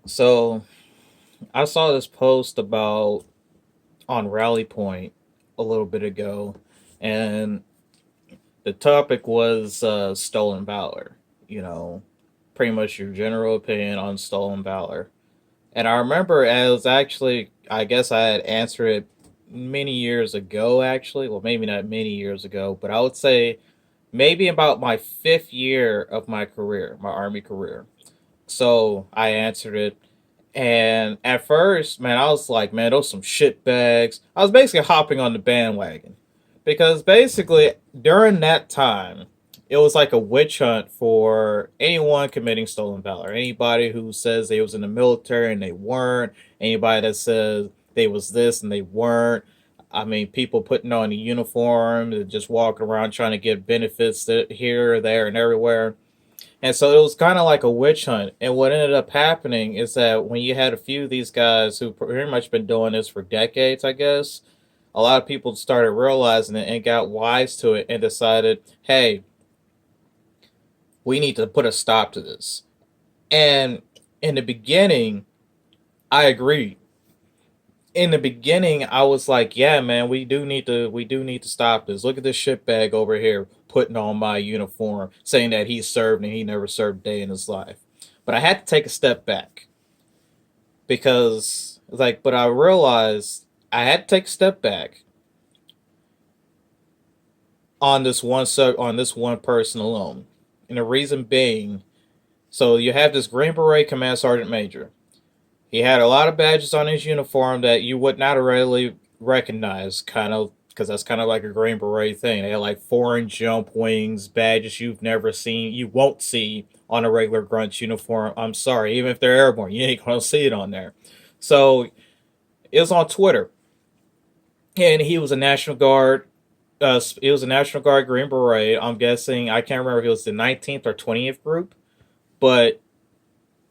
So I saw this post about on Rally Point a little bit ago, and the topic was stolen valor. You know, pretty much your general opinion on stolen valor. And I remember it was actually, I guess I had answered it many years ago, actually. Well, maybe not many years ago, but I would say maybe about my fifth year of my career, my Army career. So I answered it. And at first, man, I was like, man, those some shit bags. I was basically hopping on the bandwagon. Because basically, during that time, it was like a witch hunt for anyone committing stolen valor. Anybody who says they was in the military and they weren't. Anybody that says they was this and they weren't. I mean, people putting on a uniform, just walking around trying to get benefits here, there, and everywhere. And so it was kind of like a witch hunt. And what ended up happening is that when you had a few of these guys who pretty much been doing this for decades, I guess, a lot of people started realizing it and got wise to it and decided, hey, we need to put a stop to this. And in the beginning, I agreed. In the beginning, I was like, yeah, man, we do need to stop this. Look at this shitbag over here putting on my uniform, saying that he served and he never served a day in his life. But I had to take a step back because but I realized I had to take a step back on this one person alone. And the reason being, so you have this Green Beret Command Sergeant Major. He had a lot of badges on his uniform that you would not readily recognize, kind of, because that's kind of like a Green Beret thing. They had like foreign jump wings, badges you've never seen, you won't see on a regular Grunts uniform. I'm sorry, even if they're airborne, you ain't gonna see it on there. So it was on Twitter, and he was a National Guard. It was a National Guard Green Beret. I'm guessing I can't remember if it was the 19th or 20th group, but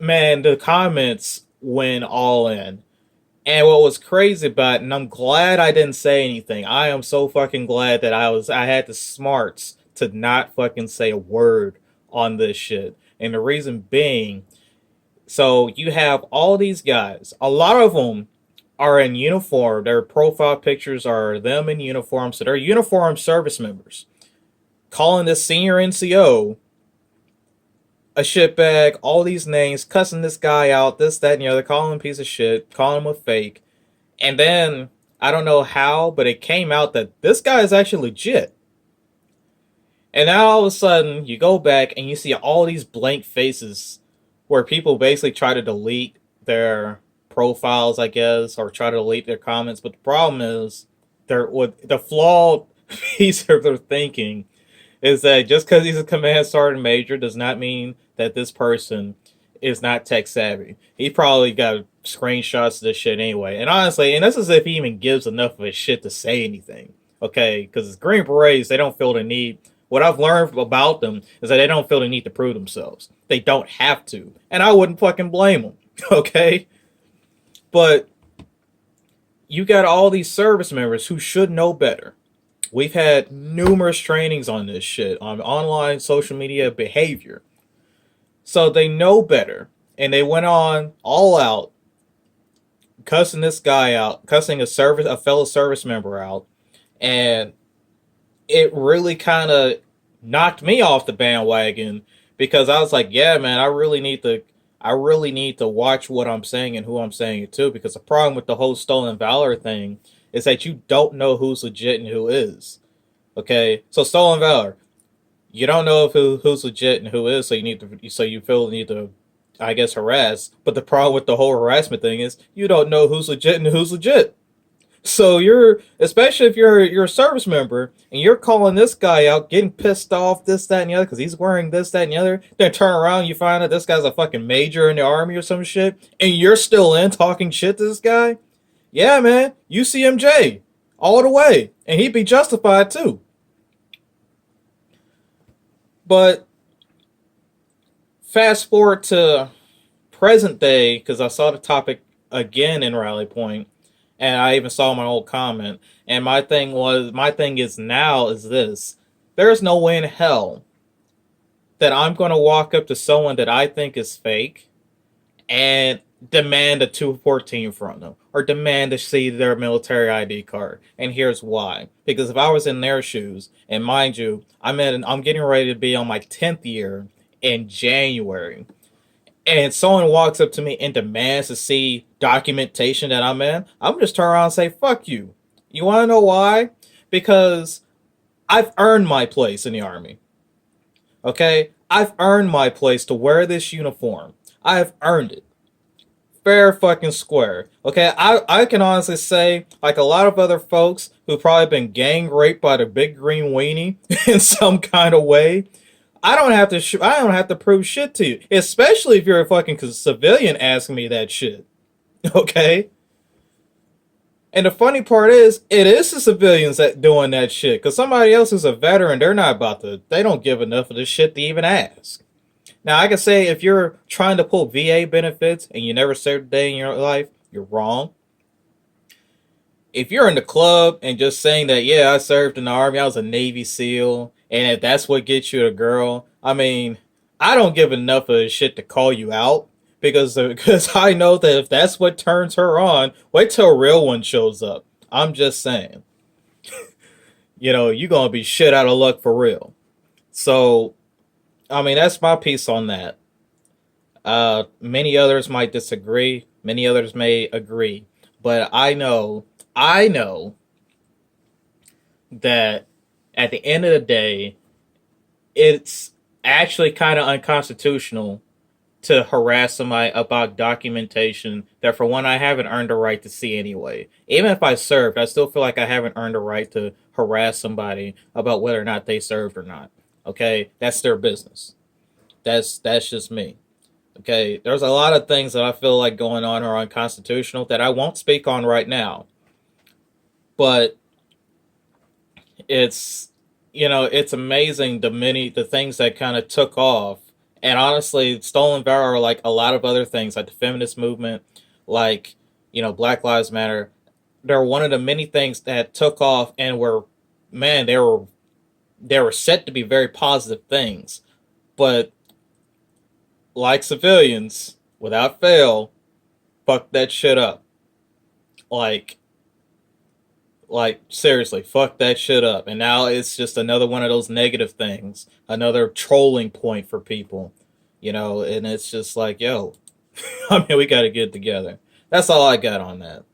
man, the comments went all in. And what was crazy about it, and I'm glad I didn't say anything. I am so fucking glad that I had the smarts to not fucking say a word on this shit. And the reason being, so you have all these guys. A lot of them are in uniform. Their profile pictures are them in uniform, so they're uniformed service members. Calling this senior NCO a shitbag, all these names, cussing this guy out, this, that, and the other, calling him a piece of shit, calling him a fake. And then I don't know how, but it came out that this guy is actually legit. And now all of a sudden, you go back and you see all these blank faces where people basically try to delete their profiles, I guess, or try to delete their comments. But the problem is, they're what the flawed piece of their thinking is that just because he's a command sergeant major does not mean that this person is not tech savvy. He probably got screenshots of this shit anyway. And honestly, and this is if he even gives enough of a shit to say anything. Okay, because Green Berets, they don't feel the need. What I've learned about them is that they don't feel the need to prove themselves. They don't have to, and I wouldn't fucking blame them. Okay, but you got all these service members who should know better. We've had numerous trainings on this shit, on online social media behavior. So they know better. And they went on all out, cussing this guy out, cussing a fellow service member out. And it really kind of knocked me off the bandwagon because I was like, yeah, man, I really need to watch what I'm saying and who I'm saying it to, because the problem with the whole stolen valor thing is that you don't know who's legit and who is. Okay, so stolen valor, you don't know if who's legit and who is, so you feel the need to, I guess, harass. But the problem with the whole harassment thing is you don't know who's legit and who's legit. So you're, especially if you're a service member and you're calling this guy out, getting pissed off, this, that, and the other, because he's wearing this, that, and the other. Then turn around, and you find out this guy's a fucking major in the army or some shit, and you're still in talking shit to this guy. Yeah, man, UCMJ all the way, and he'd be justified too. But fast forward to present day, because I saw the topic again in Rally Point, and I even saw my old comment. And my thing is now is this: there's no way in hell that I'm going to walk up to someone that I think is fake and demand a 214 from them or demand to see their military ID card. And here's why. Because if I was in their shoes, and mind you, I'm getting ready to be on my 10th year in January, and someone walks up to me and demands to see documentation that I'm in, I'm just turn around and say, fuck you. You want to know why? Because I've earned my place in the Army. Okay? I've earned my place to wear this uniform. I've earned it. Fair fucking square. Okay, I can honestly say, like a lot of other folks who probably been gang raped by the big green weenie in some kind of way, I don't have to prove shit to you, especially if you're a fucking civilian asking me that shit. Okay, and the funny part is, it is the civilians that doing that shit. Because somebody else is a veteran, they're not about to. They don't give enough of this shit to even ask. Now, I can say if you're trying to pull VA benefits and you never served a day in your life, you're wrong. If you're in the club and just saying that, yeah, I served in the Army, I was a Navy SEAL, and if that's what gets you a girl, I mean, I don't give enough of a shit to call you out because I know that if that's what turns her on, wait till a real one shows up. I'm just saying, you're gonna be shit out of luck for real. So, I mean, that's my piece on that. Many others might disagree. Many others may agree, but I know that at the end of the day, it's actually kind of unconstitutional to harass somebody about documentation that, for one, I haven't earned a right to see anyway. Even if I served, I still feel like I haven't earned a right to harass somebody about whether or not they served or not. Okay, that's their business. That's just me. Okay, there's a lot of things that I feel like going on are unconstitutional that I won't speak on right now. But it's it's amazing the things that kind of took off. And honestly, stolen valor, like a lot of other things, like the feminist movement, like Black Lives Matter, they're one of the many things that took off and were, man, they were set to be very positive things. But like civilians, without fail, fuck that shit up. Like seriously, fuck that shit up. And now it's just another one of those negative things, another trolling point for people, and it's just like, yo, I mean, we got to get together. That's all I got on that.